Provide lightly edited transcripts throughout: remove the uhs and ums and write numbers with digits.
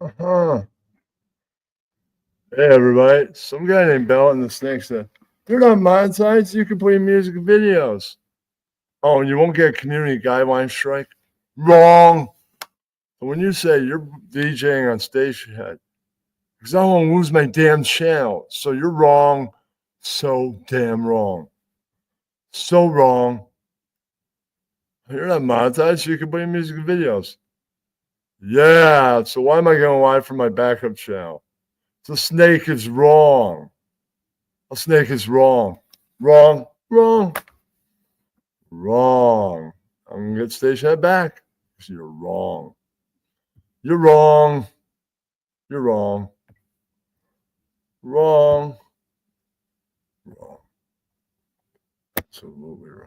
Uh-huh. Hey, everybody. Some guy named Bell and the Snake said, they're not monetized. You can play music videos. Oh, and you won't get a community guideline strike? Wrong. When you say you're DJing on Stationhead, because I won't lose my damn channel. So you're wrong. So damn wrong. So wrong. You're not monetized. So you can play music videos. Yeah. So why am I going live from my backup channel? The snake is wrong. A snake is wrong. Wrong. Wrong. Wrong. I'm gonna get Stationhead back. You're wrong. You're wrong. You're wrong. Wrong. Wrong. Absolutely wrong.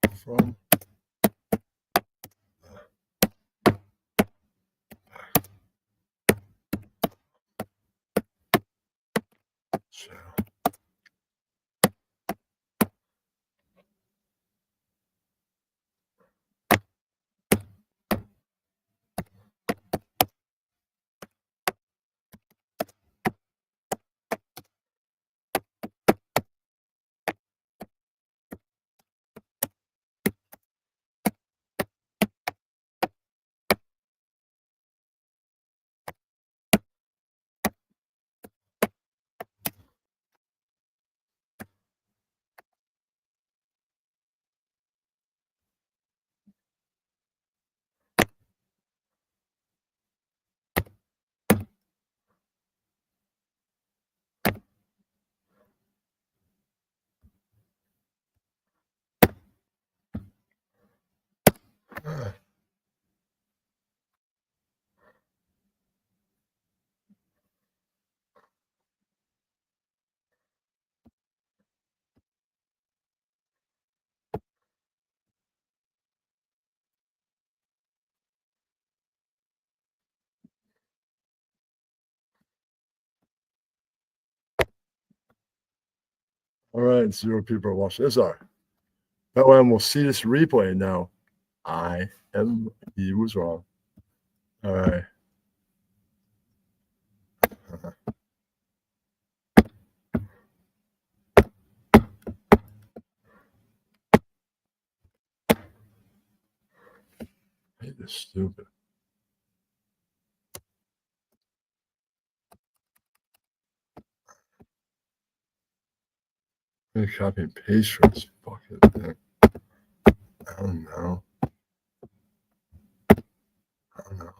Live from the channel. All right, 0 people are watching. It's all right. That way we'll see this replay now. He was wrong. All right. I hate this stupid. I'm gonna copy and paste for this fucking thing. I don't know. I don't know.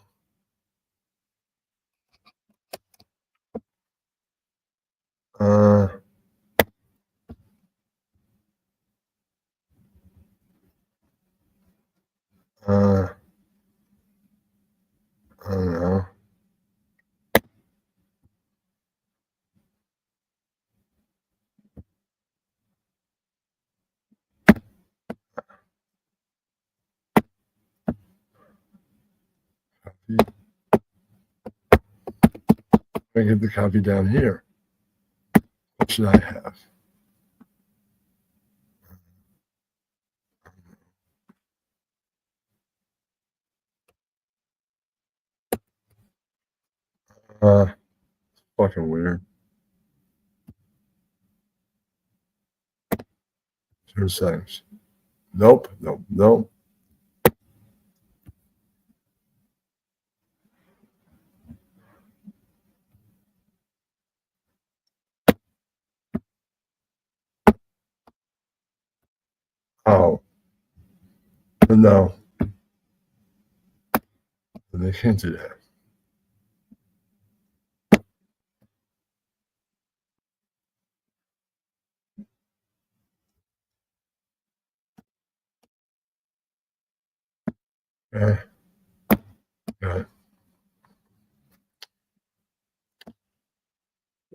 Uh, I don't know. Copy. I get the copy down here. What should I have? Fucking weird. 0 settings. Nope. Nope. Nope. Oh. No. They can't do that. Got it.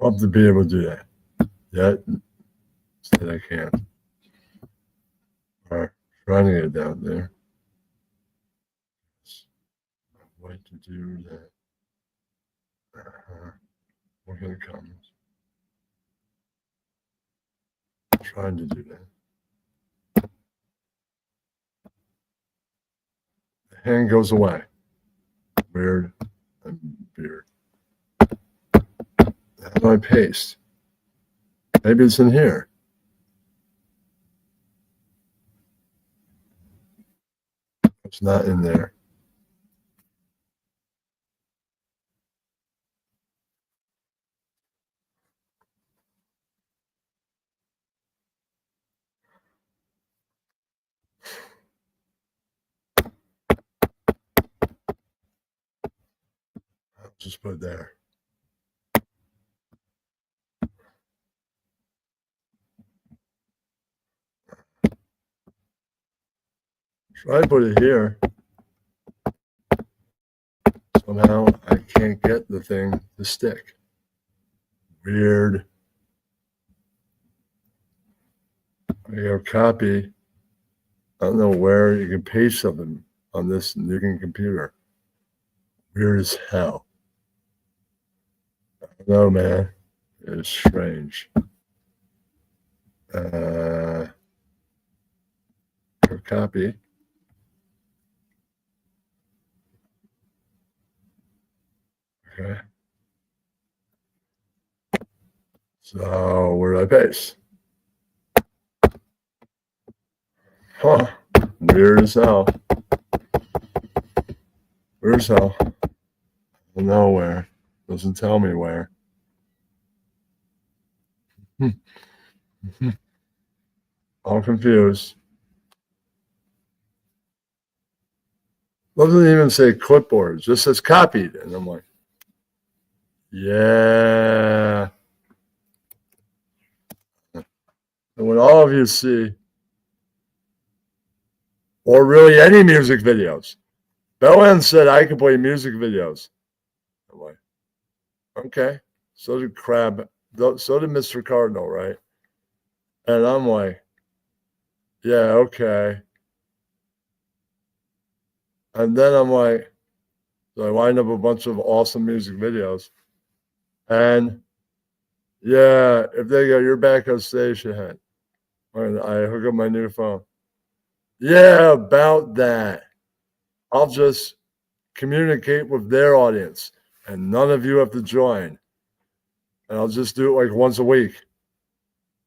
Love to be able to do that. Yet, said I can't. All right. Trying to get it down there. Wait to do that. Look at the comments. trying to do that. The hand goes away. Weird and weird. How do I paste? Maybe it's in here. It's not in there. I'll just put it there. Try to put it here. Somehow I can't get the thing to stick. Weird. I go copy. I don't know where you can paste something on this new computer. Weird as hell. I don't know, man. It's strange. Copy. Okay. So where do I paste? Huh. Weird as hell. Weird as hell. I don't know where. Doesn't tell me where. All confused. Doesn't even say clipboard. It just says copied. And I'm like, yeah. And when all of you see, or really any music videos, Bellend said I could play music videos. I'm like, okay. So did Crab. So did Mr. Cardinal, right? And I'm like, yeah, okay. And then I'm like, so I lined up a bunch of awesome music videos. And yeah, if they go, you're back on station head. And I hook up my new phone. Yeah, about that. I'll just communicate with their audience and none of you have to join. And I'll just do it like once a week.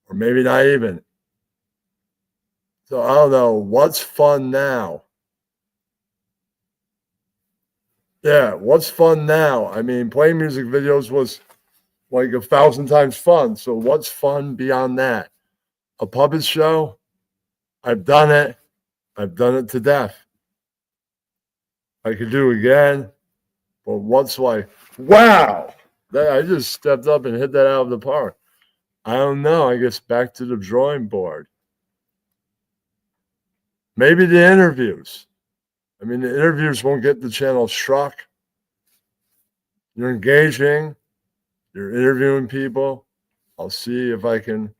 Or maybe not even. So I don't know. What's fun now? Yeah, what's fun now? I mean, playing music videos was like 1,000 times fun. So what's fun beyond that? A puppet show? I've done it. I've done it to death. I could do it again. But what's like, wow, I just stepped up and hit that out of the park. I don't know. I guess back to the drawing board. Maybe the interviews. I mean, the interviews won't get the channel struck. You're engaging. You're interviewing people. I'll see if I can.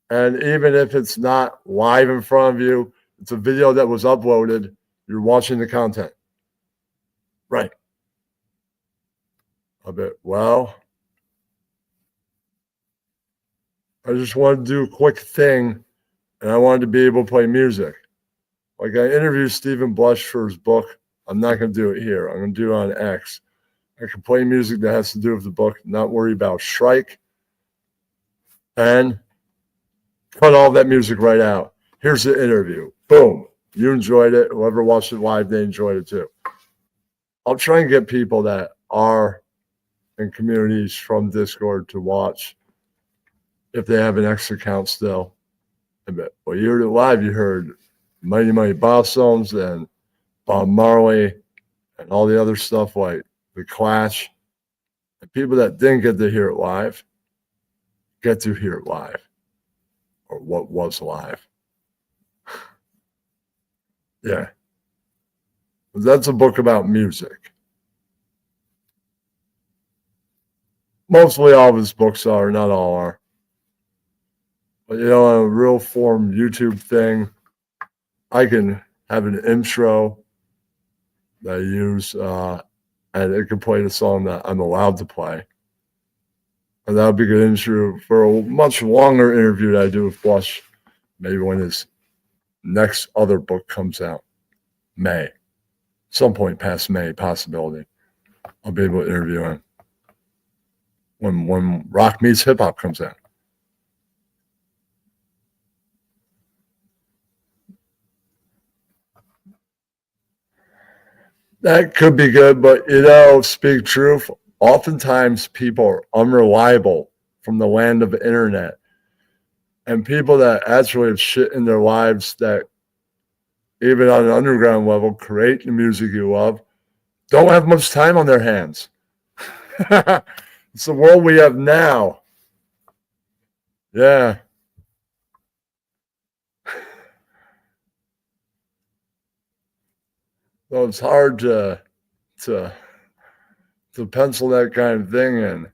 And even if it's not live in front of you, it's a video that was uploaded. You're watching the content. Right. I bet, well, I just wanted to do a quick thing and I wanted to be able to play music. Like I interviewed Stephen Blush for his book. I'm not going to do it here. I'm going to do it on X. I can play music that has to do with the book, not worry about strike, and cut all that music right out. Here's the interview. Boom. You enjoyed it. Whoever watched it live, they enjoyed it too. I'll try and get people that are in communities from Discord to watch if they have an X account still. Well, you heard it live. You heard Mighty Mighty Bosstones and Bob Marley and all the other stuff like The Clash. And people that didn't get to hear it live get to hear it live, or what was live. Yeah. That's a book about music. Mostly all of his books are, not all are. But you know, a real form YouTube thing, I can have an intro that I use, and it can play the song that I'm allowed to play. And that'll be a good interview for a much longer interview that I do with Blush, maybe when his next other book comes out. May. Some point past May, possibility. I'll be able to interview him when Rock Meets Hip Hop comes out. That could be good, but speak truth, oftentimes people are unreliable from the land of the internet. And people that actually have shit in their lives that even on an underground level create the music you love don't have much time on their hands. It's the world we have now. Yeah. So it's hard to pencil that kind of thing in.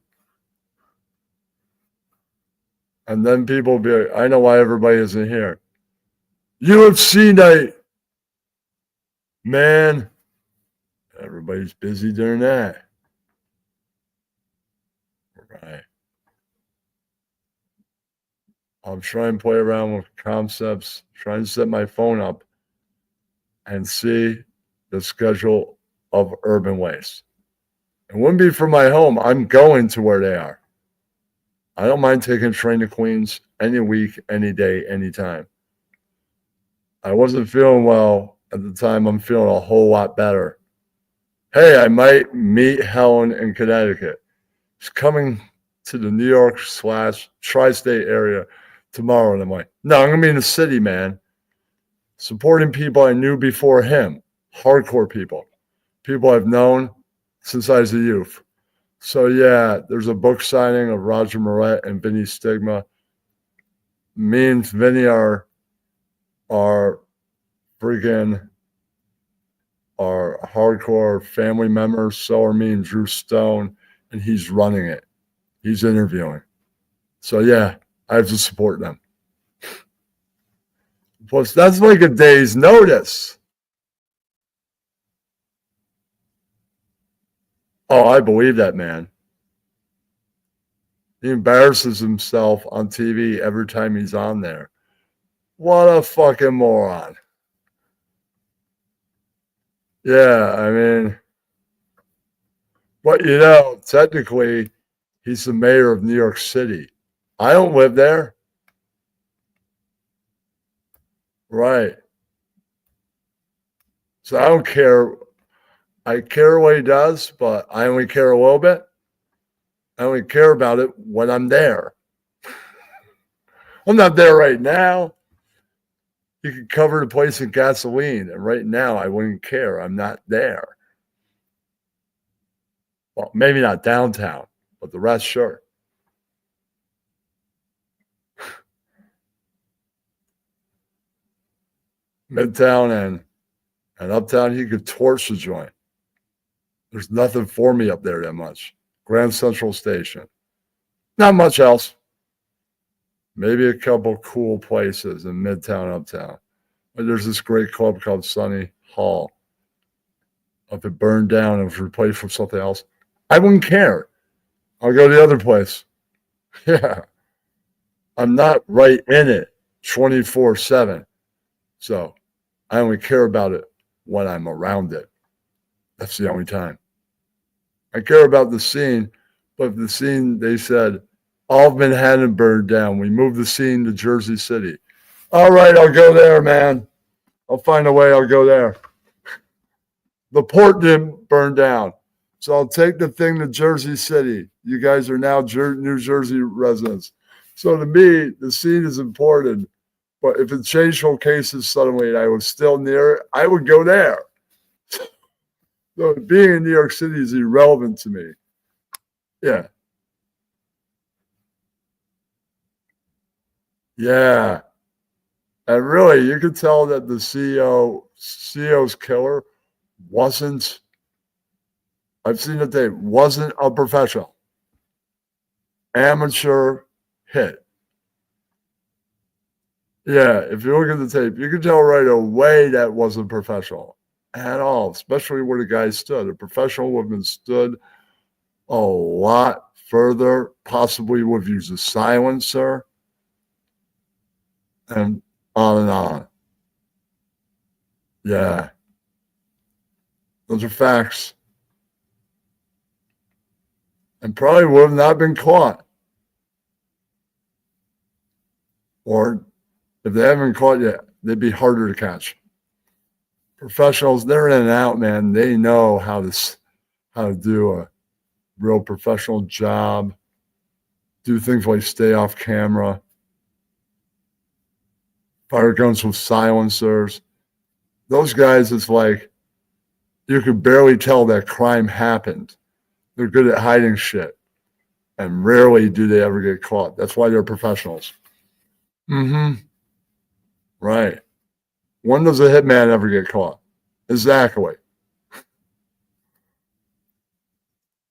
And then people will be like, I know why everybody isn't here. UFC night. Man, everybody's busy doing that. Right. I'll try and play around with concepts, try and set my phone up and see the schedule of Urban Waste. It wouldn't be from my home. I'm going to where they are. I don't mind taking a train to Queens any week, any day, anytime. I wasn't feeling well at the time. I'm feeling a whole lot better. Hey, I might meet Helen in Connecticut. She's coming to the New York / tri-state area tomorrow. And I'm like, no, I'm going to be in the city, man. Supporting people I knew before him. Hardcore people. People I've known since I was a youth. So, yeah, there's a book signing of Roger Moret and Vinny Stigma. Me and Vinny are freaking our hardcore family members. So are me and Drew Stone, and he's running it. He's interviewing. So, yeah, I have to support them. Plus, that's like a day's notice. Oh, I believe that, man. He embarrasses himself on TV every time he's on there. What a fucking moron. Yeah, I mean, but technically, he's the mayor of New York City. I don't live there. Right. So I don't care. I care what he does, but I only care a little bit. I only care about it when I'm there. I'm not there right now. You could cover the place in gasoline, and right now I wouldn't care. I'm not there. Well, maybe not downtown, but the rest, sure. Midtown and uptown, he could torch the joint. There's nothing for me up there that much. Grand Central Station. Not much else. Maybe a couple cool places in Midtown, uptown. But there's this great club called Sunny Hall. If it burned down and was replaced with something else, I wouldn't care. I'll go to the other place. Yeah. I'm not right in it 24/7. So I only care about it when I'm around it. That's the only time. I care about the scene, but the scene, they said, all of Manhattan burned down. We moved the scene to Jersey City. All right, I'll go there, man. I'll find a way. I'll go there. The port didn't burn down. So I'll take the thing to Jersey City. You guys are now New Jersey residents. So to me, the scene is important. But if it changed locations suddenly and I was still near it, I would go there. So being in New York City is irrelevant to me. Yeah. Yeah. And really, you could tell that the CEO's killer wasn't, I've seen the tape, wasn't a professional. Amateur hit. Yeah, if you look at the tape, you can tell right away that wasn't professional at all, especially where the guy stood. A professional would have stood a lot further, possibly would use a silencer, and on and on. Yeah. Those are facts. And probably would have not been caught. Or if they haven't been caught yet, they'd be harder to catch. Professionals, they're in and out, man. They know how to do a real professional job, do things like stay off camera, fire guns with silencers. Those guys, it's like you could barely tell that crime happened. They're good at hiding shit, and rarely do they ever get caught. That's why they're professionals. Mm-hmm. Right. When does a hitman ever get caught? Exactly.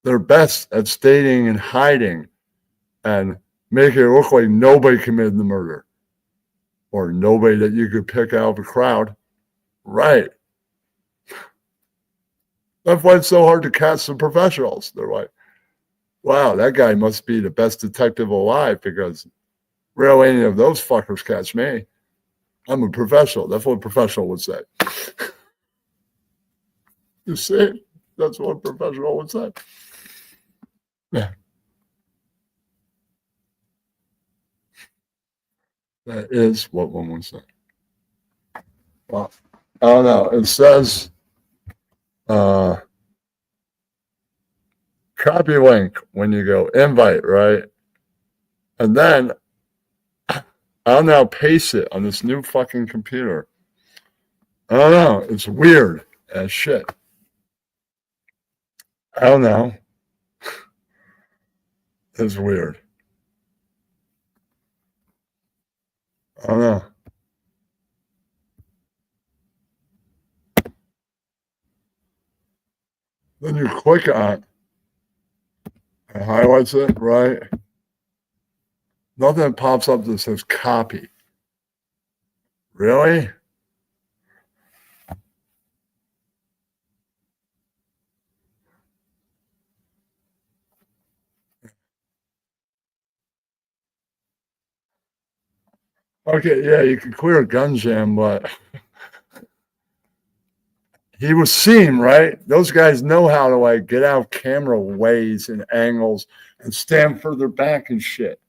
They're best at staying and hiding and making it look like nobody committed the murder or nobody that you could pick out of a crowd. Right. That's why it's so hard to catch the professionals. They're like, wow, that guy must be the best detective alive because rarely any of those fuckers catch me. I'm a professional. That's what a professional would say. You see? That's what a professional would say. Yeah. That is what one would say. Well, I don't know. It says copy link when you go invite, right? And then I'll now paste it on this new fucking computer. I don't know. It's weird as shit. I don't know. It's weird. I don't know. Then you click on it. It highlights it, right? Nothing pops up that says copy. Really? Okay, yeah, you can clear a gun jam, but he was seen, right? Those guys know how to like get out camera ways and angles and stand further back and shit.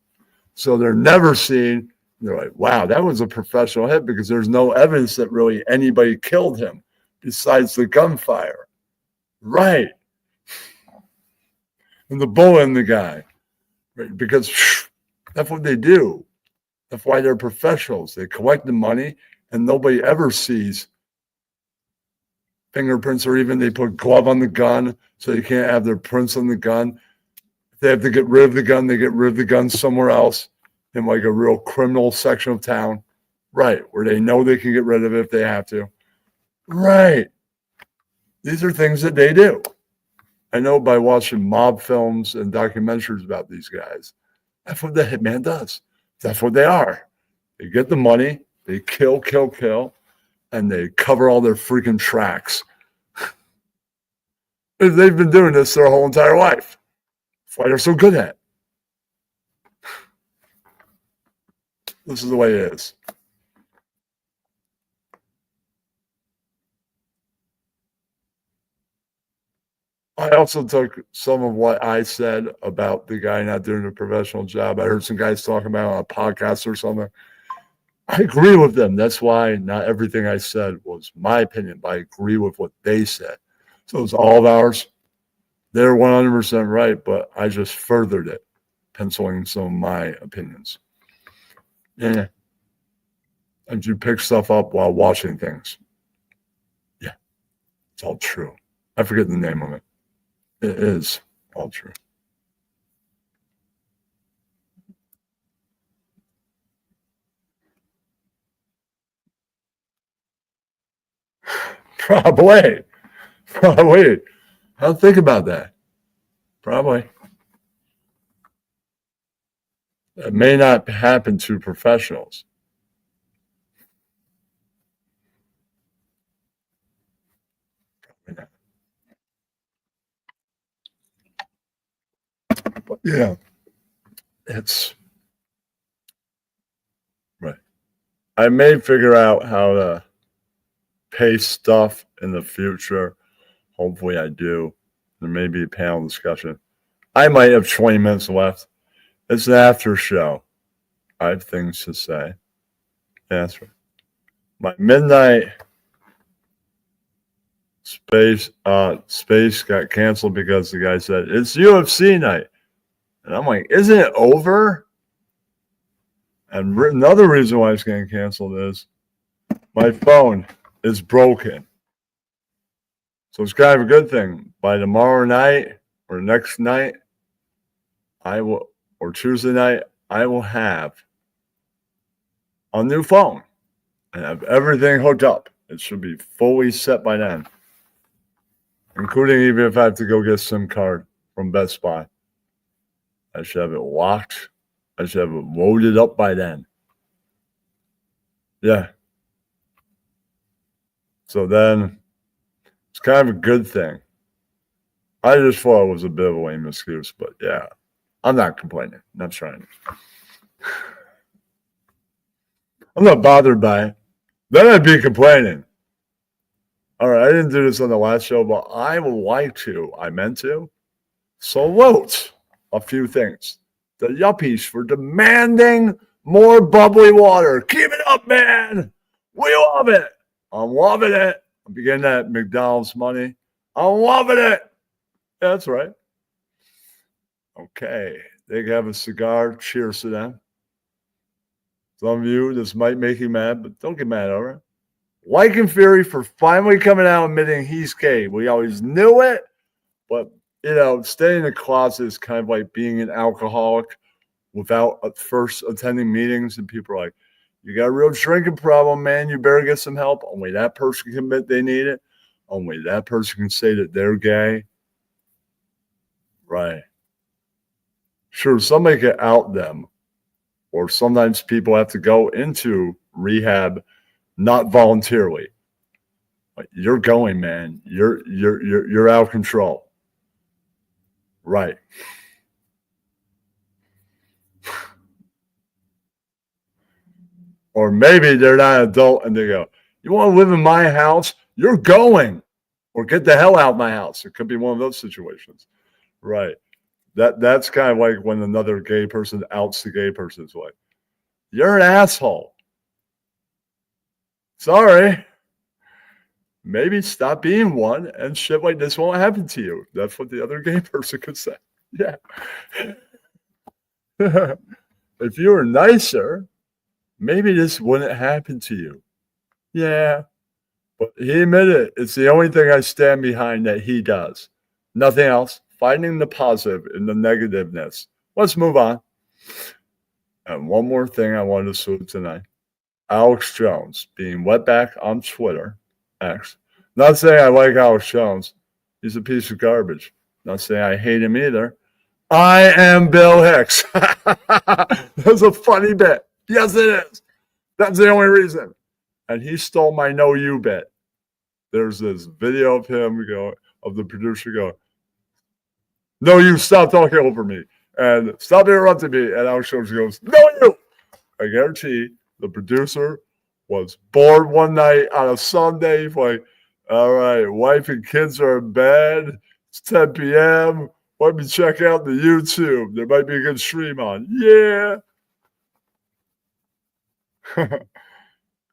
So they're never seen. They're like, wow, that was a professional hit because there's no evidence that really anybody killed him besides the gunfire. Right. And the bullet in the guy. Right? Because that's what they do. That's why they're professionals. They collect the money and nobody ever sees fingerprints, or even they put glove on the gun so you can't have their prints on the gun. If they have to get rid of the gun, they get rid of the gun somewhere else in like a real criminal section of town. Right, where they know they can get rid of it if they have to. Right. These are things that they do. I know by watching mob films and documentaries about these guys. That's what the hitman does. That's what they are. They get the money, they kill, and they cover all their freaking tracks. They've been doing this their whole entire life. That's why they're so good at it. This is the way it is. I also took some of what I said about the guy not doing a professional job. I heard some guys talking about it on a podcast or something. I agree with them. That's why not everything I said was my opinion, but I agree with what they said. So it's all of ours. They're 100% right, but I just furthered it, penciling some of my opinions. Yeah. And you pick stuff up while watching things. Yeah, it's all true. I forget the name of it. It is all true. Probably. Probably. I'll think about that. Probably. It may not happen to professionals. But yeah, it's right. I may figure out how to pay stuff in the future. Hopefully, I do. There may be a panel discussion. I might have 20 minutes left. It's an after show. I have things to say. Yeah, that's right. My midnight space got canceled because the guy said it's UFC night, and I'm like, isn't it over? And another reason why it's getting canceled is my phone is broken. So it's kind of a good thing. By tomorrow night or next night, or Tuesday night, I will have a new phone and have everything hooked up. It should be fully set by then, including even if I have to go get a SIM card from Best Buy. I should have it locked. I should have it loaded up by then. Yeah. So then it's kind of a good thing. I just thought it was a bit of a lame excuse, but yeah, I'm not complaining. Not trying. I'm not bothered by it. Then I'd be complaining. All right, I didn't do this on the last show, but I would like to. I meant to salute a few things. The yuppies for demanding more bubbly water. Keep it up, man. We love it. I'm loving it. I'm getting that McDonald's money. I'm loving it. That's right. Okay. They can have a cigar. Cheers to them. Some of you, this might make you mad, but don't get mad over it. Lycan Fury for finally coming out admitting he's gay. We always knew it, but, staying in the closet is kind of like being an alcoholic without first attending meetings, and people are like, you got a real drinking problem, man. You better get some help. Only that person can admit they need it. Only that person can say that they're gay. Right. Sure, somebody can out them. Or sometimes people have to go into rehab not voluntarily. Like, you're going, man. You're out of control. Right. Or maybe they're not an adult and they go, you want to live in my house? You're going. Or get the hell out of my house. It could be one of those situations. Right. That's kind of like when another gay person outs the gay person. It's like, you're an asshole. Sorry. Maybe stop being one and shit like this won't happen to you. That's what the other gay person could say. Yeah. If you were nicer, maybe this wouldn't happen to you. Yeah. But he admitted it's the only thing I stand behind that he does. Nothing else. Finding the positive in the negativeness. Let's move on. And one more thing I wanted to salute tonight. Alex Jones being wetback on Twitter. X. Not saying I like Alex Jones. He's a piece of garbage. Not saying I hate him either. I am Bill Hicks. That's a funny bit. Yes, it is. That's the only reason. And he stole my "No You" bit. There's this video of him of the producer going, "No, you stop talking over me and stop interrupting me." And Alex Jones goes, "No, you." I guarantee the producer was bored one night on a Sunday. He's like, all right, wife and kids are in bed. It's 10 p.m. Let me check out the YouTube. There might be a good stream on. Yeah.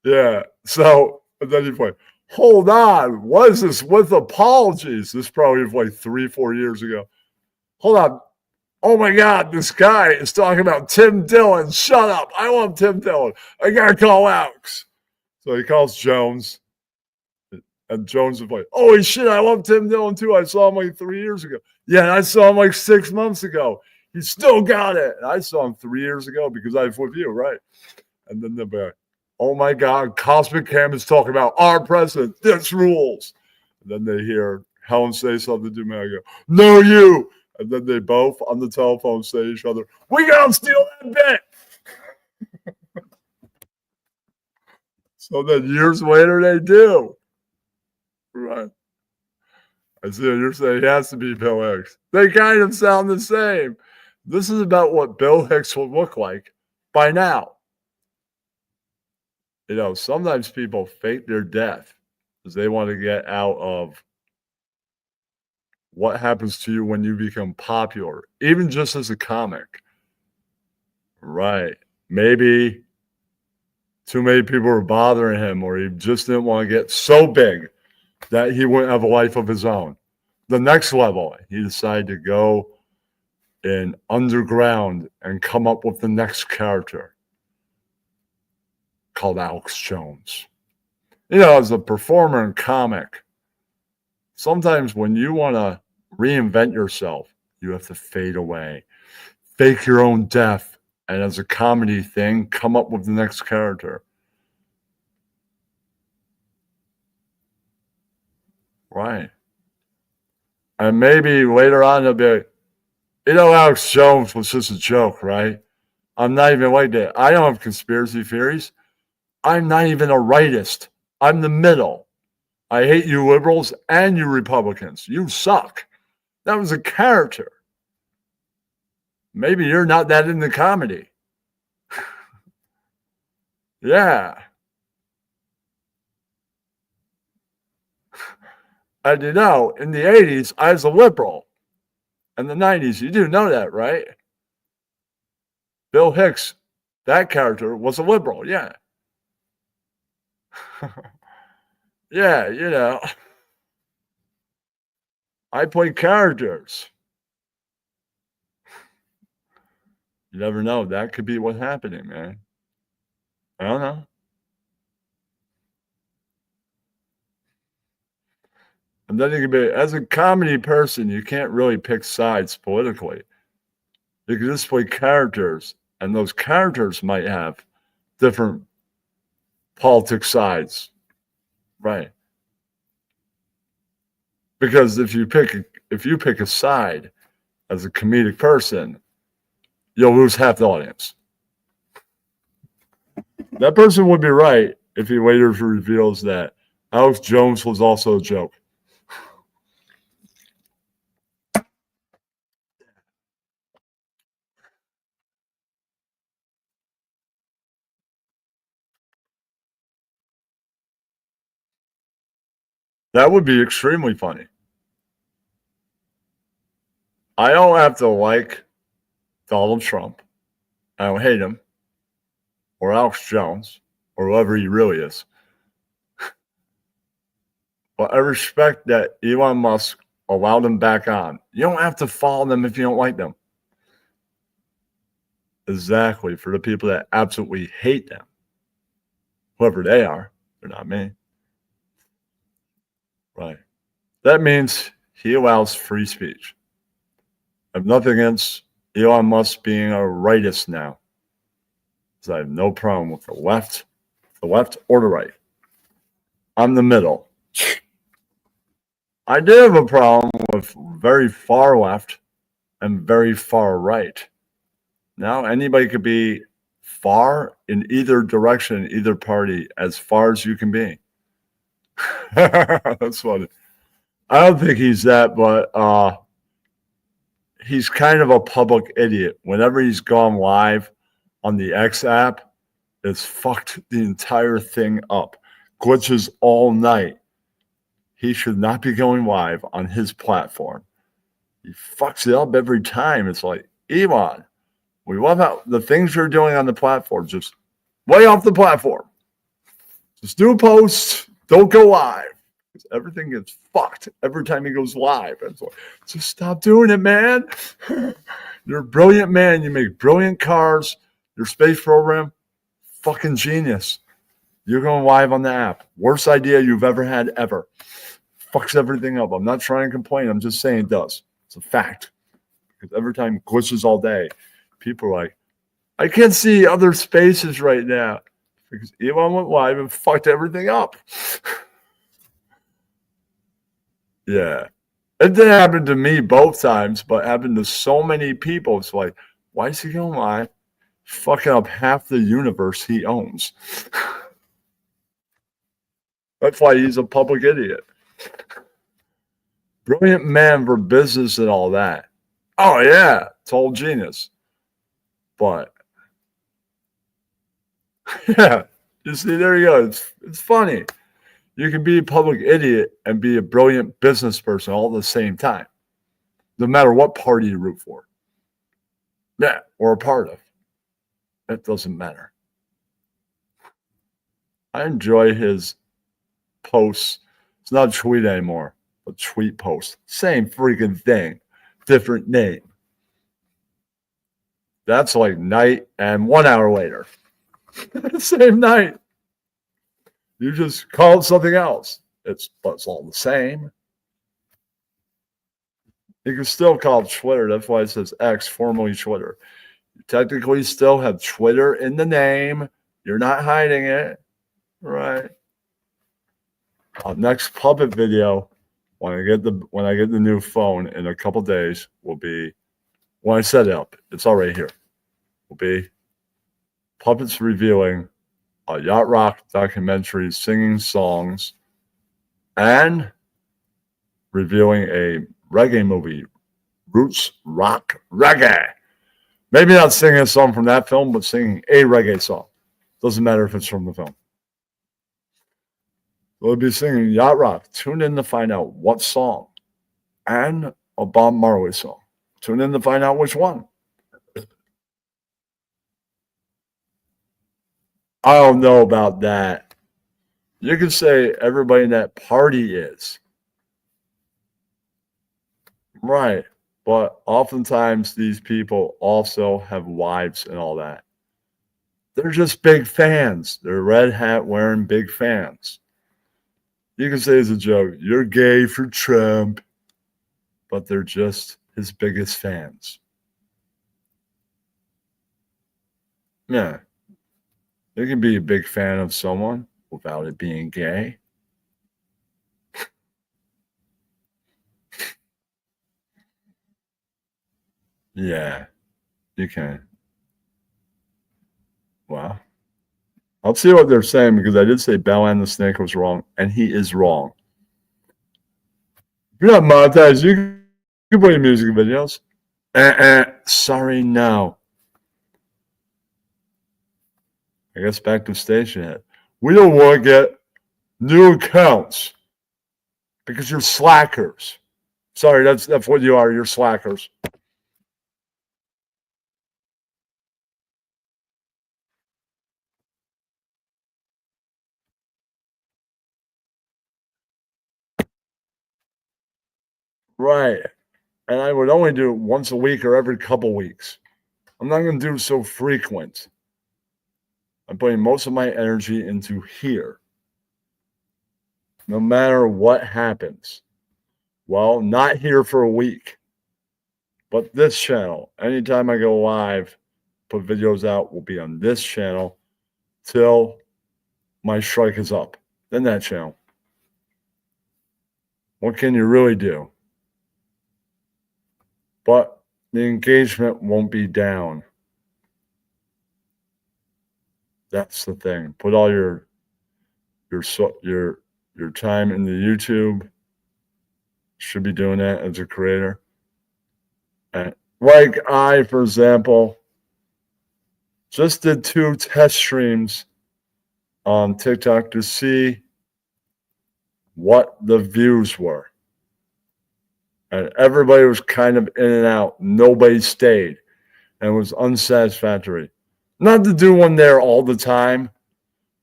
Yeah. So, and then he's like, hold on. What is this with apologies? This probably was like 3-4 years ago. Hold on. Oh my God, this guy is talking about Tim Dillon. Shut up. I love Tim Dillon. I got to call Alex. So he calls Jones. And Jones is like, holy shit, I love Tim Dillon too. I saw him like 3 years ago. Yeah, I saw him like 6 months ago. He still got it. And I saw him 3 years ago because I was with you, right? And then they'll be like, oh my God, Cosmic Cam is talking about our president. This rules. And then they hear Helen say something to me. I go, no, you. And then they both on the telephone say to each other, we got to steal that bit. So then years later, they do. Right. I see what you're saying. He has to be Bill Hicks. They kind of sound the same. This is about what Bill Hicks would look like by now. You know, sometimes people fake their death because they want to get out of what happens to you when you become popular, even just as a comic. Right. Maybe too many people were bothering him, or he just didn't want to get so big that he wouldn't have a life of his own. The next level, he decided to go in underground and come up with the next character called Alex Jones. You know, as a performer and comic, sometimes when you want to reinvent yourself, you have to fade away, fake your own death, and as a comedy thing, come up with the next character. Right. And maybe later on they'll be like, you know, Alex Jones was just a joke, right? I'm not even like that. I don't have conspiracy theories. I'm not even a rightist. I'm the middle. I hate you liberals and you Republicans. You suck. That was a character. Maybe you're not that into comedy. Yeah. And you know, in the 80s, I was a liberal. In the 90s, you do know that, right? Bill Hicks, that character was a liberal, yeah. Yeah, you know. I play characters. You never know. That could be what's happening, man. I don't know. And then you can be, as a comedy person, you can't really pick sides politically. You can just play characters, and those characters might have different politic sides. Right. Because if you pick a side as a comedic person, you'll lose half the audience. That person would be right if he later reveals that Alex Jones was also a joke. That would be extremely funny. I don't have to like Donald Trump. I don't hate him, or Alex Jones, or whoever he really is. But I respect that Elon Musk allowed him back on. You don't have to follow them if you don't like them. Exactly. For the people that absolutely hate them, whoever they are, they're not me. Right. That means he allows free speech. I have nothing against Elon Musk being a rightist now. Because I have no problem with the left or the right. I'm the middle. I do have a problem with very far left and very far right. Now, anybody could be far in either direction, either party, as far as you can be. That's funny. I don't think he's that, but he's kind of a public idiot. Whenever he's gone live on the X app, it's fucked the entire thing up. Glitches all night. He should not be going live on his platform. He fucks it up every time. It's like, Elon, we love how the things you're doing on the platform, just way off the platform. Just do a post. Don't go live. Because everything gets fucked every time he goes live. And so, just stop doing it, man. You're a brilliant man. You make brilliant cars. Your space program, fucking genius. You're going live on the app. Worst idea you've ever had ever. Fucks everything up. I'm not trying to complain. I'm just saying it does. It's a fact. Because every time it glitches all day, people are like, I can't see other spaces right now. Because Elon went live and fucked everything up. Yeah. It didn't happen to me both times, but happened to so many people. It's like, why is he going live? Fucking up half the universe he owns. That's why he's a public idiot. Brilliant man for business and all that. Oh, yeah, total genius. But, yeah, you see, there you go. It's funny. You can be a public idiot and be a brilliant business person all at the same time, no matter what party you root for. Yeah, or a part of. It doesn't matter. I enjoy his posts. It's not a tweet anymore, a tweet post. Same freaking thing, different name. That's like night and 1 hour later. Same night. You just call it something else. But it's all the same. You can still call it Twitter. That's why it says X, formerly Twitter. You technically still have Twitter in the name. You're not hiding it. Right. Next puppet video, when I get the new phone in a couple days, will be when I set it up. It's already here. Will be puppets reviewing a yacht rock documentary, singing songs, and reviewing a reggae movie, Roots Rock Reggae. Maybe not singing a song from that film, but singing a reggae song. Doesn't matter if it's from the film. We'll be singing Yacht Rock. Tune in to find out what song and a Bob Marley song. Tune in to find out which one. I don't know about that. You can say everybody in that party is. Right. But oftentimes these people also have wives and all that. They're just big fans. They're red hat wearing big fans. You can say as a joke, you're gay for Trump, but they're just his biggest fans. Yeah. You can be a big fan of someone without it being gay. Yeah, you can. Wow. I'll see what they're saying because I did say Bell and the Snake was wrong, and he is wrong. If you're not monetized, you can play music videos. Sorry, no. I guess back to station head. We don't want to get new accounts because you're slackers. Sorry, that's what you are. You're slackers. Right. And I would only do it once a week or every couple weeks. I'm not going to do it so frequent. I'm putting most of my energy into here. No matter what happens. Well, not here for a week, but this channel. Anytime I go live, put videos out, will be on this channel till my strike is up. Then that channel. What can you really do? But the engagement won't be down. That's the thing. Put all your time into YouTube. Should be doing that as a creator. And like I, for example, just did 2 test streams on TikTok to see what the views were. And everybody was kind of in and out. Nobody stayed. And it was unsatisfactory. Not to do one there all the time,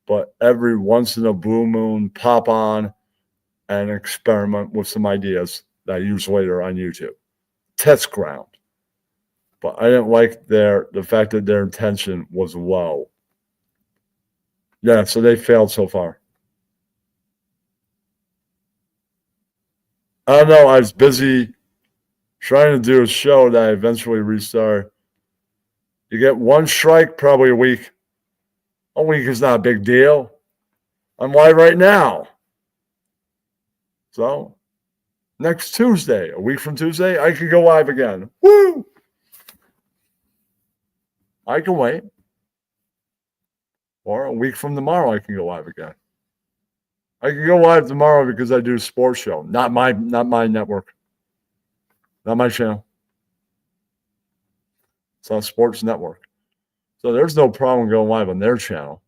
but every once in a blue moon, pop on and experiment with some ideas that I use later on YouTube. Test ground. But I didn't like the fact that their intention was low. Yeah, so they failed so far. I don't know. I was busy trying to do a show that I eventually restarted. You get one strike probably a week. A week is not a big deal. I'm live right now. So next Tuesday, a week from Tuesday, I could go live again. Woo! I can wait. Or a week from tomorrow, I can go live again. I can go live tomorrow because I do a sports show. Not my network. Not my channel. It's on Sports Network. So there's no problem going live on their channel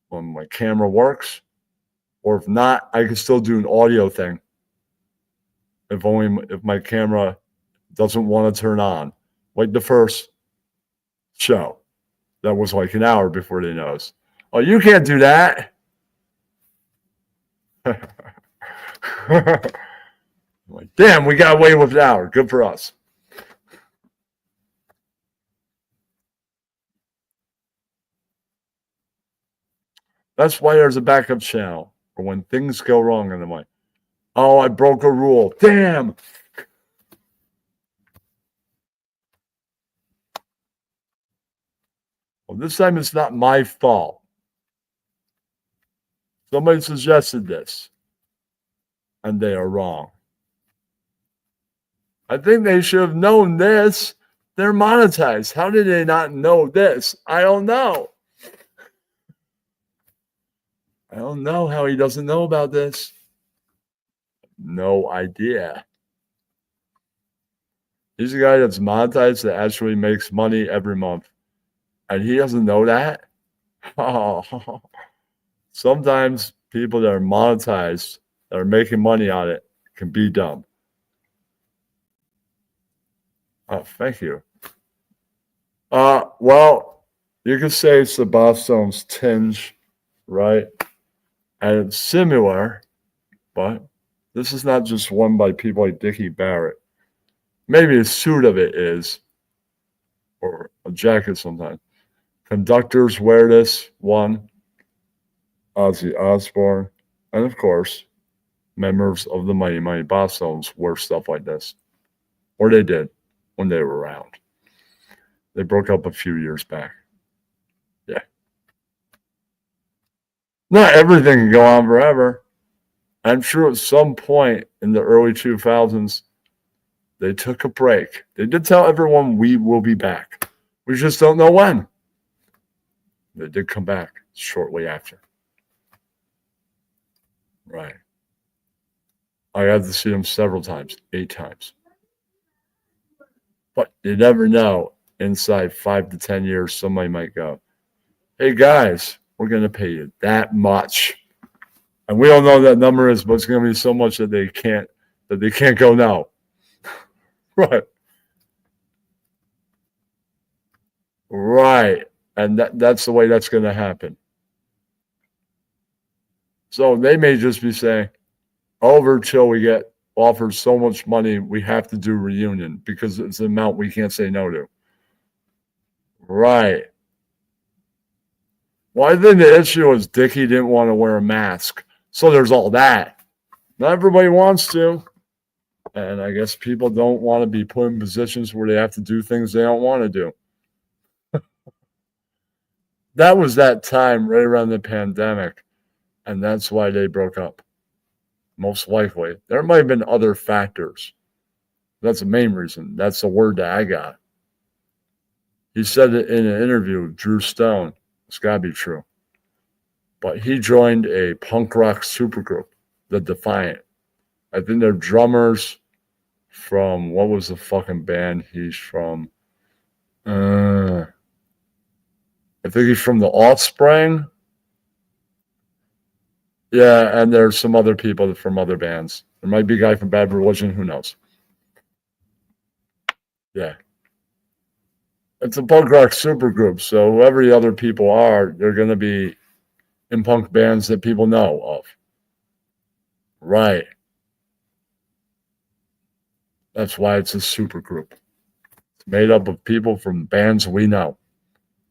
when my camera works. Or if not, I can still do an audio thing. If my camera doesn't want to turn on. Like the first show. That was like an hour before they noticed. Oh, you can't do that. Like, damn, we got away with an hour. Good for us. That's why there's a backup channel for when things go wrong. And I'm like, oh, I broke a rule. Damn. Well, this time it's not my fault. Somebody suggested this, and they are wrong. I think they should have known this. They're monetized. How did they not know this? I don't know. I don't know how he doesn't know about this. No idea. He's a guy that's monetized that actually makes money every month. And he doesn't know that? Oh. Sometimes people that are monetized, that are making money on it, can be dumb. Oh, thank you. Well, you could say it's the Bosstones tinge, right? And it's similar, but this is not just won by people like Dickie Barrett. Maybe a suit of it is, or a jacket sometimes. Conductors wear this, one. Ozzy Osbourne, and of course, members of the Mighty Mighty Bosstones wear stuff like this. Or they did when they were around. They broke up a few years back. Yeah. Not everything can go on forever. I'm sure at some point in the early 2000s, they took a break. They did tell everyone we will be back. We just don't know when. They did come back shortly after. Right. I got to see them several times, 8 times. But you never know. Inside 5 to 10 years, somebody might go, hey guys, we're going to pay you that much. And we don't know what that number is, but it's going to be so much that they can't go now. Right. Right. And that's the way that's going to happen. So they may just be saying, over till we get offered so much money, we have to do reunion because it's an amount we can't say no to. Right. Well, I think the issue is Dickie didn't want to wear a mask. So there's all that. Not everybody wants to. And I guess people don't want to be put in positions where they have to do things they don't want to do. That was that time right around the pandemic. And that's why they broke up. Most likely. There might have been other factors. That's the main reason. That's the word that I got. He said it in an interview with Drew Stone. It's got to be true. But he joined a punk rock supergroup, The Defiant. I think they're drummers from, what was the fucking band he's from? I think he's from The Offspring. Yeah, and there's some other people from other bands. There might be a guy from Bad Religion. Who knows? Yeah. It's a punk rock supergroup, so whoever the other people are, they're going to be in punk bands that people know of. Right. That's why it's a supergroup. It's made up of people from bands we know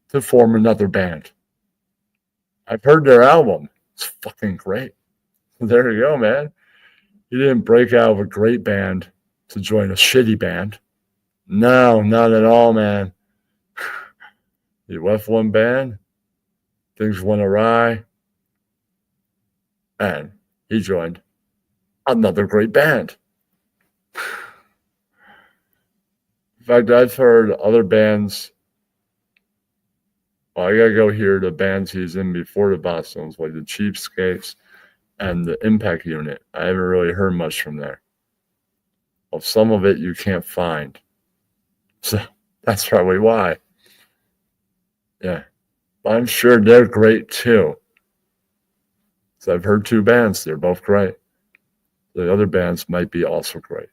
to form another band. I've heard their album. It's fucking great. There you go, man. You didn't break out of a great band to join a shitty band. No, not at all, man. You left one band, things went awry, and he joined another great band. In fact, I've heard other bands. Well, I gotta go hear the bands he's in before the Bosstones, like the Cheapskates and the Impact Unit. I haven't really heard much from there. Well, some of it you can't find. So that's probably why. Yeah. I'm sure they're great too. So I've heard two bands, they're both great. The other bands might be also great.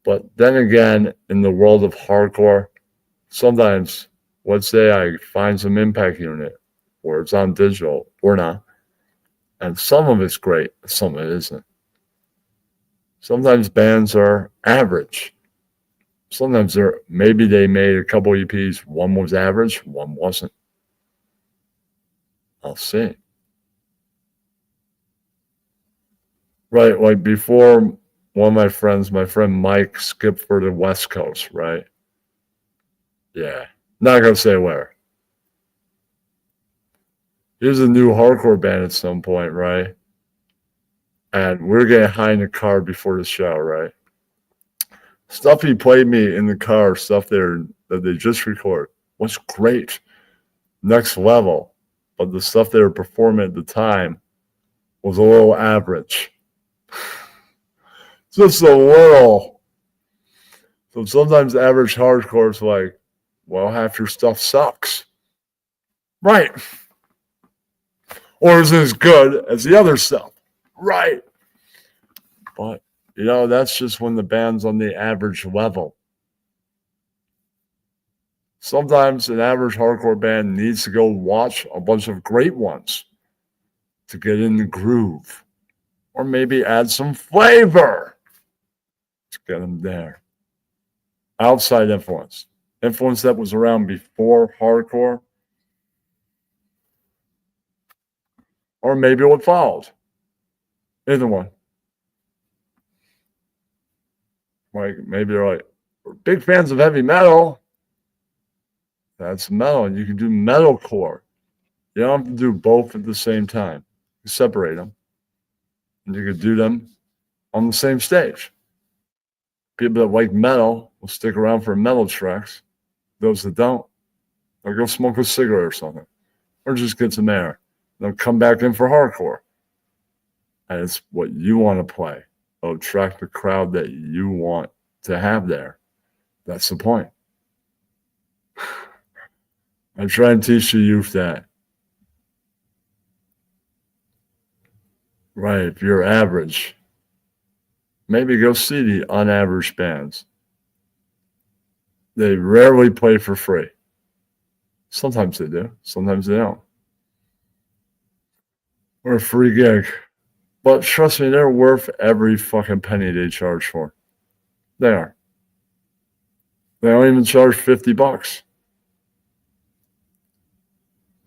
But then again, in the world of hardcore, sometimes, let's say I find some Impact Unit, or it's on digital, or not, and some of it's great, some of it isn't. Sometimes bands are average. Sometimes maybe they made a couple EPs, one was average, one wasn't. I'll see. Right, like before, one of my friends, my friend Mike, skipped for the West Coast, right? Yeah, not gonna say where. Here's a new hardcore band at some point, right? And we're getting high in the car before the show, right? Stuff he played me in the car, stuff that they just recorded, was great, next level. But the stuff they were performing at the time was a little average. Just a little. So sometimes average hardcore is like, well, half your stuff sucks. Right. Or isn't as good as the other stuff. Right. But, that's just when the band's on the average level. Sometimes an average hardcore band needs to go watch a bunch of great ones to get in the groove. Or maybe add some flavor to get them there. Outside influence. Influence that was around before hardcore. Or maybe what followed. Either one. Like, maybe they're like, we're big fans of heavy metal. That's metal, and you can do metalcore. You don't have to do both at the same time. You separate them, and you could do them on the same stage. People that like metal will stick around for metal tracks. Those that don't, they'll go smoke a cigarette or something, or just get some air. They'll come back in for hardcore, and it's what you want to play. It'll attract the crowd that you want to have there. That's the point. I try and teach the youth that. Right, if you're average, maybe go see the unaverage bands. They rarely play for free. Sometimes they do, sometimes they don't. Or a free gig. But trust me, they're worth every fucking penny they charge for. They are. They don't even charge $50.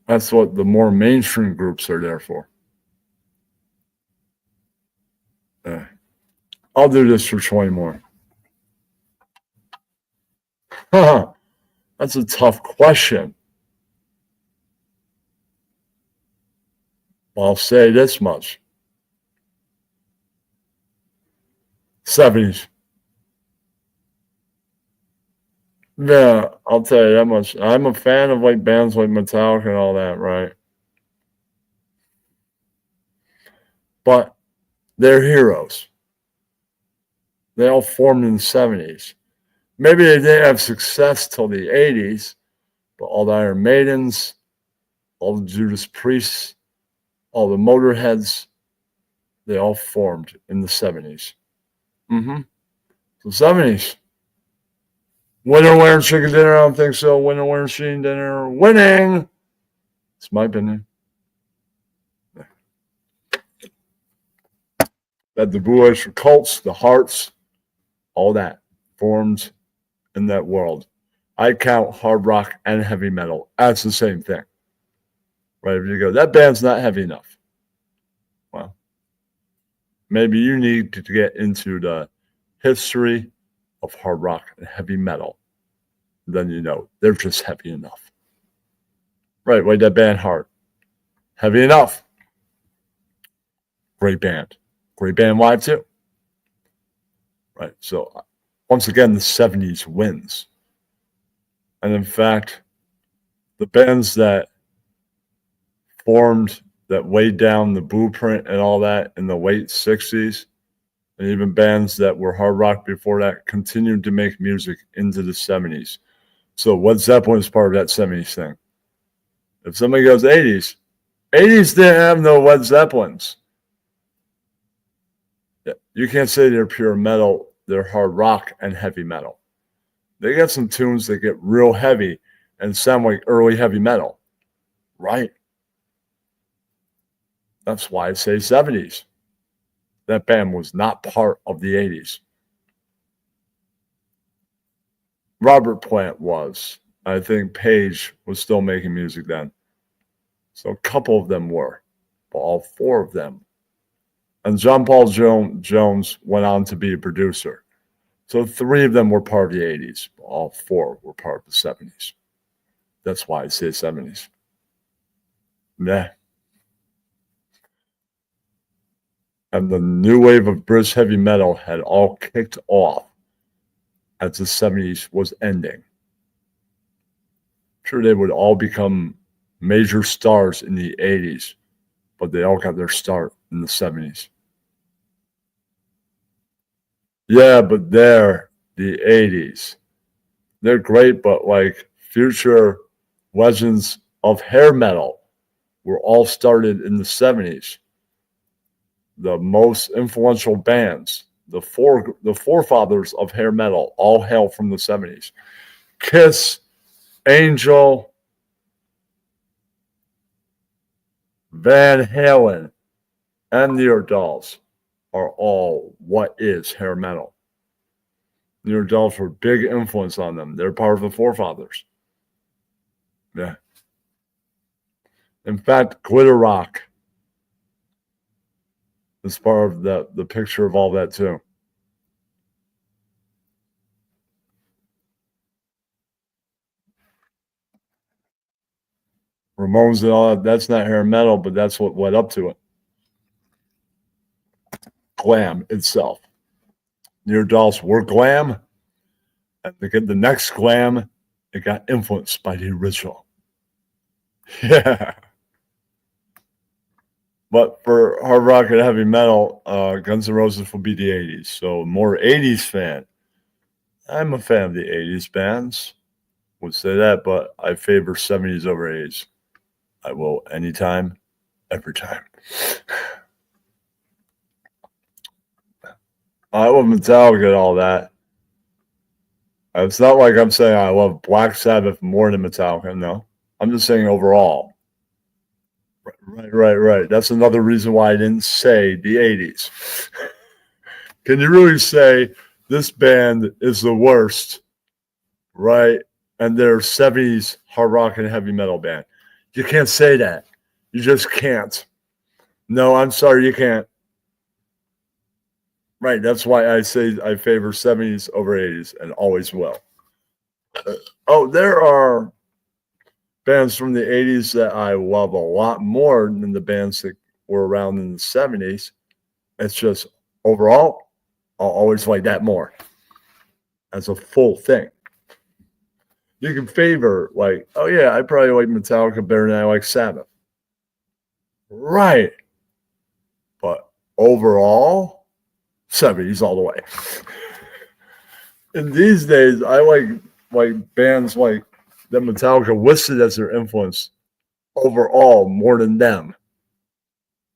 That's what the more mainstream groups are there for. I'll do this for 20 more. That's a tough question. I'll say this much. 70s. Yeah, I'll tell you that much. I'm a fan of like bands like Metallica and all that, right? But they're heroes. They all formed in the 70s. Maybe they didn't have success till the 80s, but all the Iron Maidens, all the Judas Priests, all the Motorheads, they all formed in the 70s. Mm-hmm. The 70s. Winner wearing chicken dinner, I don't think so. Winner wearing chicken dinner, winning. It's my opinion. That the Boys, Cults, the Hearts, all that formed in that world. I count hard rock and heavy metal as the same thing. Right? If you go, that band's not heavy enough. Well, maybe you need to get into the history of hard rock and heavy metal. Then you know they're just heavy enough. Right? Like that band Heart. Heavy enough. Great band. Great band live too. Right? So once again, the 70s wins. And in fact, the bands that formed that weighed down the blueprint and all that in the late 60s. And even bands that were hard rock before that continued to make music into the 70s. So Led Zeppelin is part of that 70s thing. If somebody goes 80s, 80s didn't have no Led Zeppelins. You can't say they're pure metal. They're hard rock and heavy metal. They got some tunes that get real heavy and sound like early heavy metal. Right. That's why I say 70s. That band was not part of the 80s. Robert Plant was. I think Page was still making music then. So a couple of them were, but all four of them. And John Paul Jones went on to be a producer. So three of them were part of the 80s, but all four were part of the 70s. That's why I say 70s. Yeah. And the new wave of British heavy metal had all kicked off as the 70s was ending. Sure, they would all become major stars in the 80s, but they all got their start in the 70s. Yeah, but they're the 80s. They're great, but like future legends of hair metal were all started in the 70s. The most influential bands, the forefathers of hair metal, all hail from the 70s. Kiss, Angel, Van Halen, and Neanderthals are all what is hair metal. Neanderthals were big influence on them. They're part of the forefathers. Yeah. In fact, Glitter Rock is part of the picture of all that too. Ramones and all that, that's not hair metal, but that's what led up to it. Glam itself. Neanderthals were glam, and to get the next glam, it got influenced by the original. Yeah. But for hard rock and heavy metal, Guns N' Roses will be the 80s. So more 80s fan. I'm a fan of the 80s bands. Would say that, but I favor 70s over 80s. I will anytime, every time. I love Metallica and all that. It's not like I'm saying I love Black Sabbath more than Metallica. No, I'm just saying overall. Right. That's another reason why I didn't say the 80s. Can you really say this band is the worst, right? And they're 70s hard rock and heavy metal band. You can't say that. You just can't. No, I'm sorry, you can't. Right, that's why I say I favor 70s over 80s and always will. Oh, there are bands from the 80s that I love a lot more than the bands that were around in the 70s. It's just overall, I'll always like that more as a full thing. You can favor, like, oh yeah, I probably like Metallica better than I like Sabbath. Right. But overall, 70s all the way. And these days, I like bands like that Metallica listed as their influence overall more than them.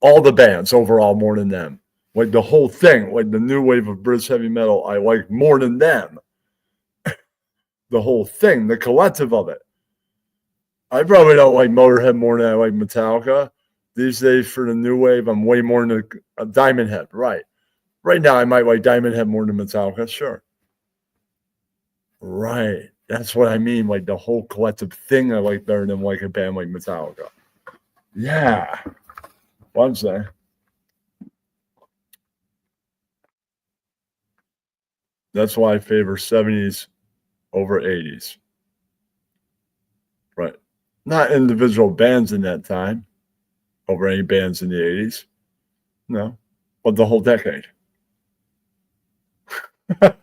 All the bands overall more than them. Like the whole thing, like the new wave of British heavy metal, I like more than them. The whole thing, the collective of it. I probably don't like Motorhead more than I like Metallica. These days, for the new wave, I'm way more into Diamond Head. Right. Right now, I might like Diamond Head more than Metallica. Sure. Right. That's what I mean. Like the whole collective thing I like better than like a band like Metallica. Yeah. What I'm saying. That's why I favor 70s over 80s. Right. Not individual bands in that time over any bands in the 80s. No. But the whole decade.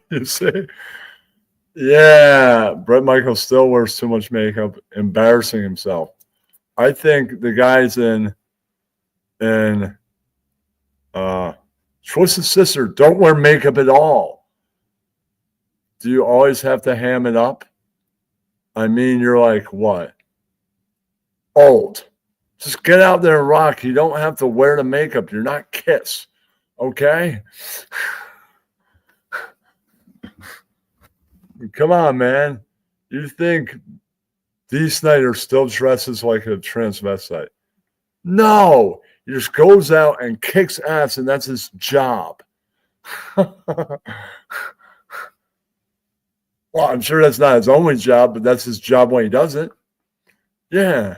You see? Yeah. Bret Michaels still wears too much makeup, embarrassing himself. I think the guys in And Twisted Sister, don't wear makeup at all. Do you always have to ham it up? I mean, you're like, what? Old. Just get out there and rock. You don't have to wear the makeup. You're not Kiss. Okay? Come on, man. You think Dee Snider still dresses like a transvestite? No. He just goes out and kicks ass, and that's his job. Well, I'm sure that's not his only job, but that's his job when he does it. Yeah.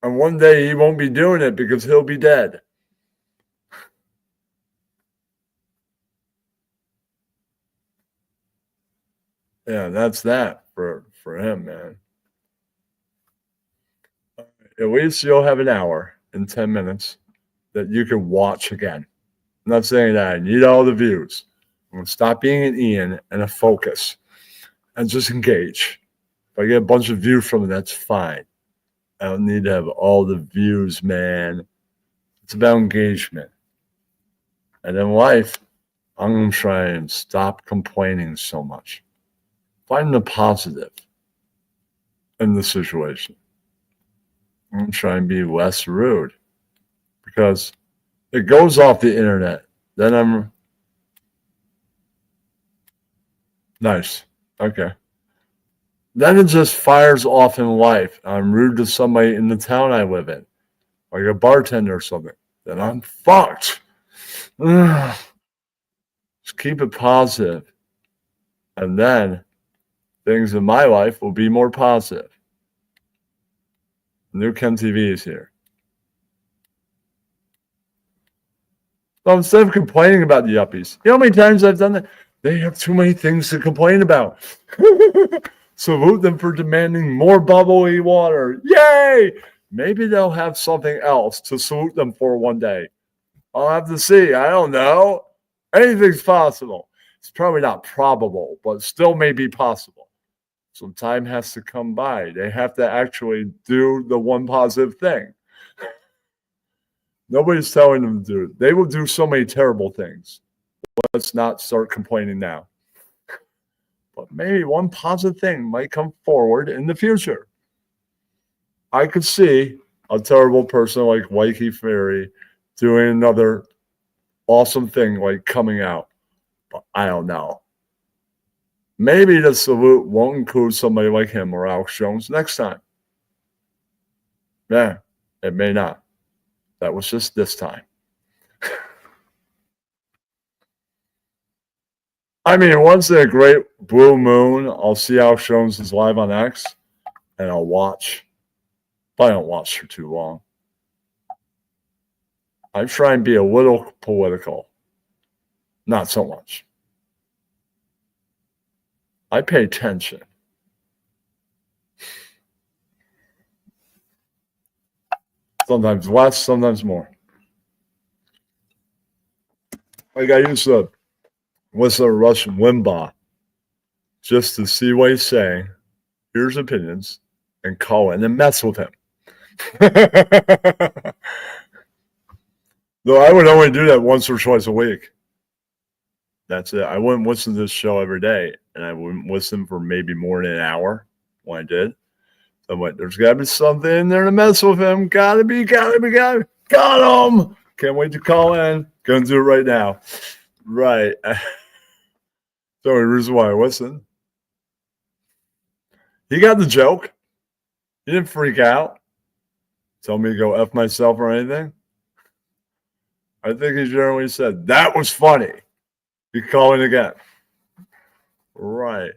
And one day he won't be doing it because he'll be dead. Yeah, that's that for him, man. At least you'll have an hour and 10 minutes that you can watch again. I'm not saying that I need all the views. I'm going to stop being an Ian and a focus and just engage. If I get a bunch of views from it, that's fine. I don't need to have all the views, man. It's about engagement. And in life, I'm going to try and stop complaining so much. Find the positive in the situation. I'm going to try and be less rude because it goes off the internet. Then I'm nice. Okay. Then it just fires off in life. I'm rude to somebody in the town I live in, like a bartender or something. Then I'm fucked. Ugh. Just keep it positive. And then things in my life will be more positive. New Chem TV is here. So instead of complaining about the yuppies, you know how many times I've done that? They have too many things to complain about. Salute them for demanding more bubbly water. Yay! Maybe they'll have something else to salute them for one day. I'll have to see. I don't know. Anything's possible. It's probably not probable, but still may be possible. Some time has to come by. They have to actually do the one positive thing. Nobody's telling them to do it. They will do so many terrible things. Let's not start complaining now. But maybe one positive thing might come forward in the future. I could see a terrible person like Waikiki Ferry doing another awesome thing like coming out. But I don't know. Maybe the salute won't include somebody like him or Alex Jones next time. Yeah, it may not. That was just this time. I mean, once in a great blue moon, I'll see Alex Jones is live on X, and I'll watch. But I don't watch for too long. I try and be a little political. Not so much. I pay attention. Sometimes less, sometimes more. Like I used to listen to Rush Limbaugh just to see what he's saying, hear his opinions, and call in and mess with him. Though I would only do that once or twice a week. That's it. I wouldn't listen to this show every day, and I wouldn't listen for maybe more than an hour when I did. So I'm like, there's got to be something in there to mess with him. Got him. Got him. Can't wait to call in. Gonna do it right now. Right. So the reason why I listened. He got the joke. He didn't freak out. Tell me to go F myself or anything. I think he generally said, that was funny. You call in again. Right.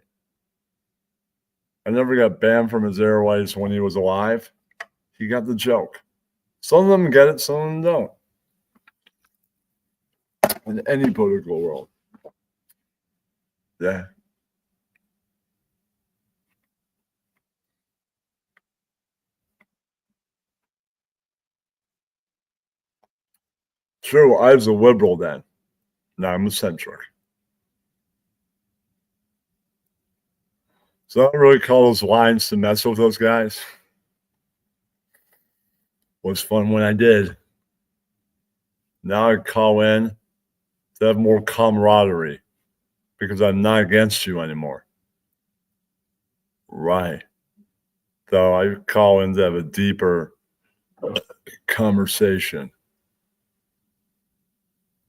I never got banned from his airways when he was alive. He got the joke. Some of them get it, some of them don't. In any political world. Yeah. True, I was a liberal then. Now I'm a centric. So I don't really call those lines to mess with those guys. It was fun when I did. Now I call in to have more camaraderie because I'm not against you anymore. Right. So I call in to have a deeper conversation.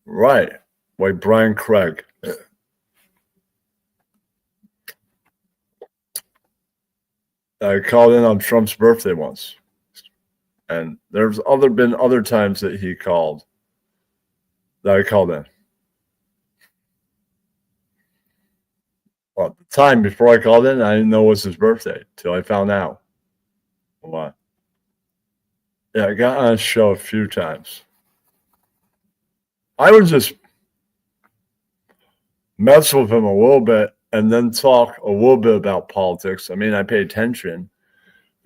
Right. Like Brian Craig. I called in on Trump's birthday once. And there's been other times that he called that I called in. Well, at the time before I called in, I didn't know it was his birthday till I found out. What? Yeah, I got on a show a few times. I would just mess with him a little bit and then talk a little bit about politics. I mean, I pay attention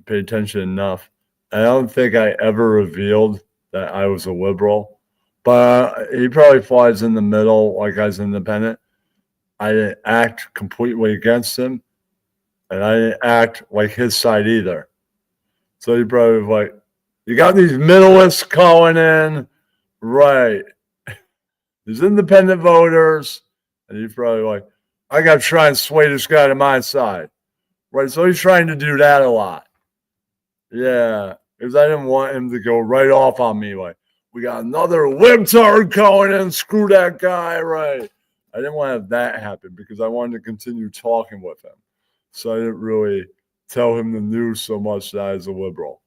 enough. I don't think I ever revealed that I was a liberal, but he probably flies in the middle like I was independent. I didn't act completely against him, and I didn't act like his side either. So he probably was like, you got these middleists calling in, right? These independent voters, and he's probably like, I got to try and sway this guy to my side, right? So he's trying to do that a lot. Yeah, because I didn't want him to go right off on me like, we got another libtard calling in, screw that guy, right? I didn't want to have that happen because I wanted to continue talking with him. So I didn't really tell him the news so much that I was a liberal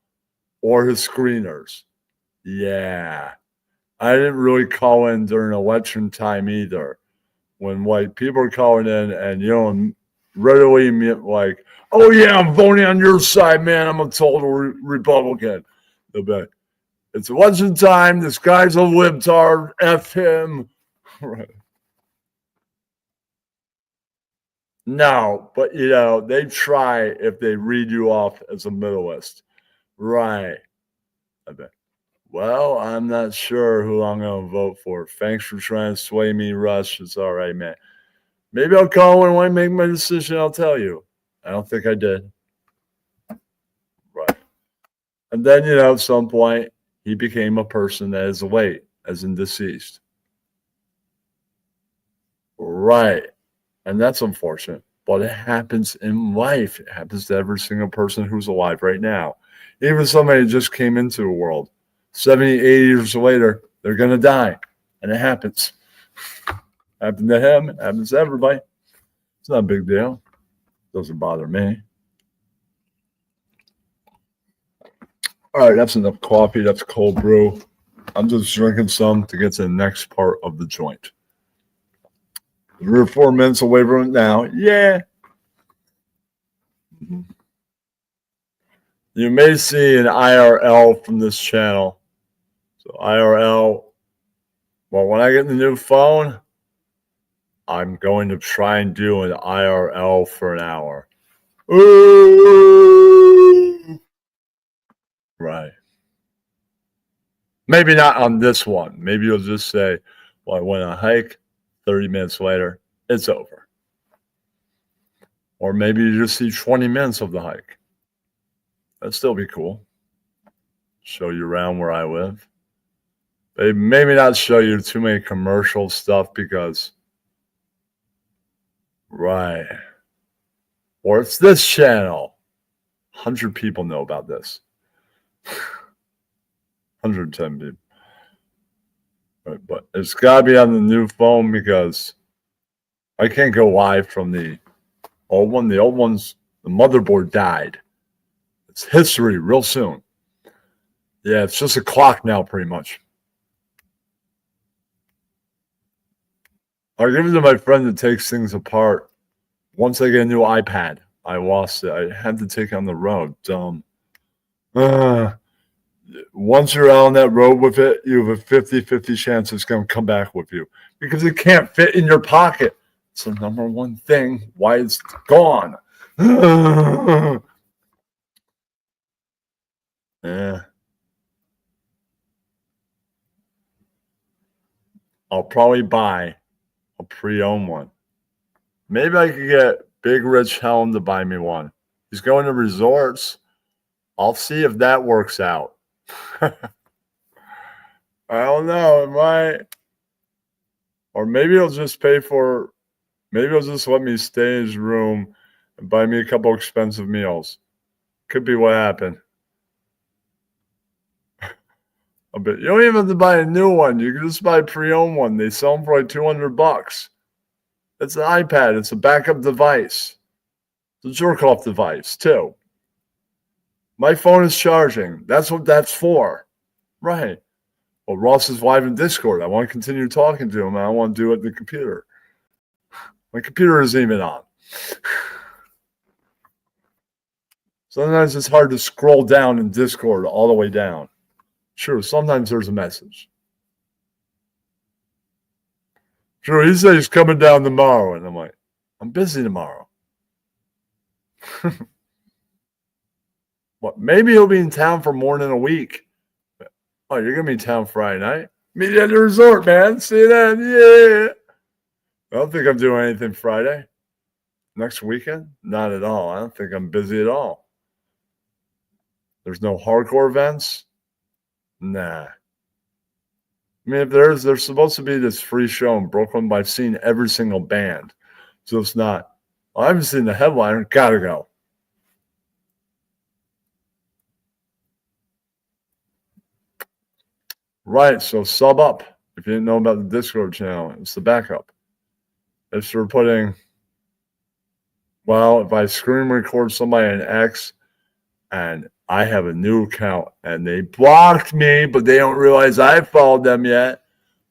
or his screeners. Yeah. I didn't really call in during election time either. When white people are calling in and, readily like, oh, yeah, I'm voting on your side, man. I'm a total Republican. They'll be like, it's election time. This guy's a libtard. F him. Right. No, but, they try if they read you off as a middleist. Right. I bet. Well, I'm not sure who I'm going to vote for. Thanks for trying to sway me, Rush. It's all right, man. Maybe I'll call when I make my decision. I'll tell you. I don't think I did. Right. And then, at some point, he became a person that is late, as in deceased. Right. And that's unfortunate. But it happens in life. It happens to every single person who's alive right now. Even somebody who just came into the world. 70, 80 years later, they're going to die. And it happens. Happened to him. It happens to everybody. It's not a big deal. Doesn't bother me. All right, that's enough coffee. That's cold brew. I'm just drinking some to get to the next part of the joint. 3 or 4 minutes away from it now. Yeah. Mm-hmm. You may see an IRL from this channel. So IRL, well, when I get the new phone, I'm going to try and do an IRL for an hour. Ooh. Right. Maybe not on this one. Maybe you'll just say, well, I went on a hike, 30 minutes later, it's over. Or maybe you just see 20 minutes of the hike. That'd still be cool. Show you around where I live. They maybe not show you too many commercial stuff because, right. Or it's this channel. 100 people know about this. 110 people. Right, but it's got to be on the new phone because I can't go live from the old one. The old one's, the motherboard died. It's history real soon. Yeah, it's just a clock now, pretty much. I'll give it to my friend that takes things apart. Once I get a new iPad, I lost it. I had to take it on the road. Dumb. Once you're out on that road with it, you have a 50-50 chance it's going to come back with you because it can't fit in your pocket. It's the number one thing why it's gone. Yeah. I'll probably buy a pre-owned one. Maybe I could get big rich helm to buy me one. He's going to resorts. I'll see if that works out. I don't know. It might. Or maybe he'll just maybe he'll just let me stay in his room and buy me a couple expensive meals. Could be what happened. But you don't even have to buy a new one. You can just buy a pre-owned one. They sell them for like $200. It's an iPad. It's a backup device. It's a jerk-off device, too. My phone is charging. That's what that's for. Right. Well, Ross is live in Discord. I want to continue talking to him. I don't want to do it on the computer. My computer isn't even on. Sometimes it's hard to scroll down in Discord all the way down. Sure, sometimes there's a message. Sure, he said he's coming down tomorrow. And I'm like, I'm busy tomorrow. What? Maybe he'll be in town for more than a week. Oh, you're going to be in town Friday night? Meet you at the resort, man. See you then. Yeah. I don't think I'm doing anything Friday. Next weekend? Not at all. I don't think I'm busy at all. There's no hardcore events? Nah. I mean, if there's supposed to be this free show in Brooklyn, but I've seen every single band. So it's not, well, I haven't seen the headliner. Gotta go. Right, so sub up. If you didn't know about the Discord channel, it's the backup. If you're putting, well, if I screen record somebody in X and I have a new account and they blocked me, but they don't realize I followed them yet,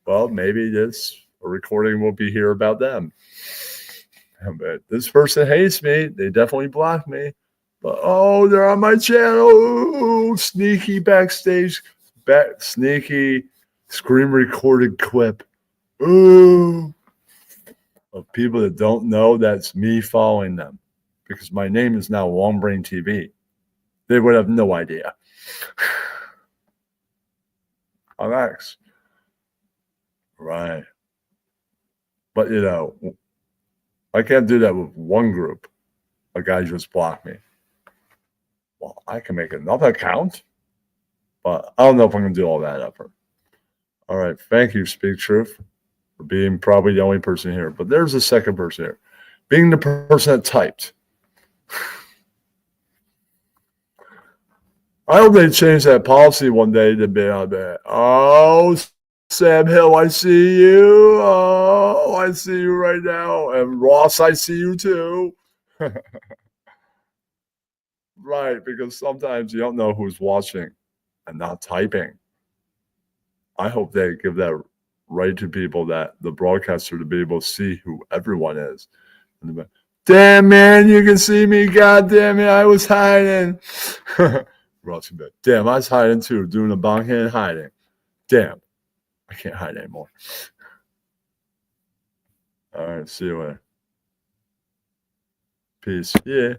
well, maybe this recording will be here about them. But this person hates me. They definitely blocked me. But, oh, they're on my channel. Ooh, sneaky backstage. Sneaky screen recorded clip. Ooh. Of people that don't know that's me following them. Because my name is now Longbrain TV. They would have no idea. On X. Right. But, you know, I can't do that with one group. A guy just blocked me. Well, I can make another account. But I don't know if I'm going to do all that effort. All right. Thank you, Speak Truth, for being probably the only person here. But there's a second person here. Being the person that typed. I hope they change that policy one day to be out there. Oh, Sam Hill, I see you. Oh, I see you right now. And Ross, I see you too. Right, because sometimes you don't know who's watching and not typing. I hope they give that right to people, that the broadcaster, to be able to see who everyone is. Damn, man, you can see me. God damn it, I was hiding. Ross, damn, I was hiding too, doing a bong hand hiding. Damn, I can't hide anymore. All right, see you later. Peace. Yeah.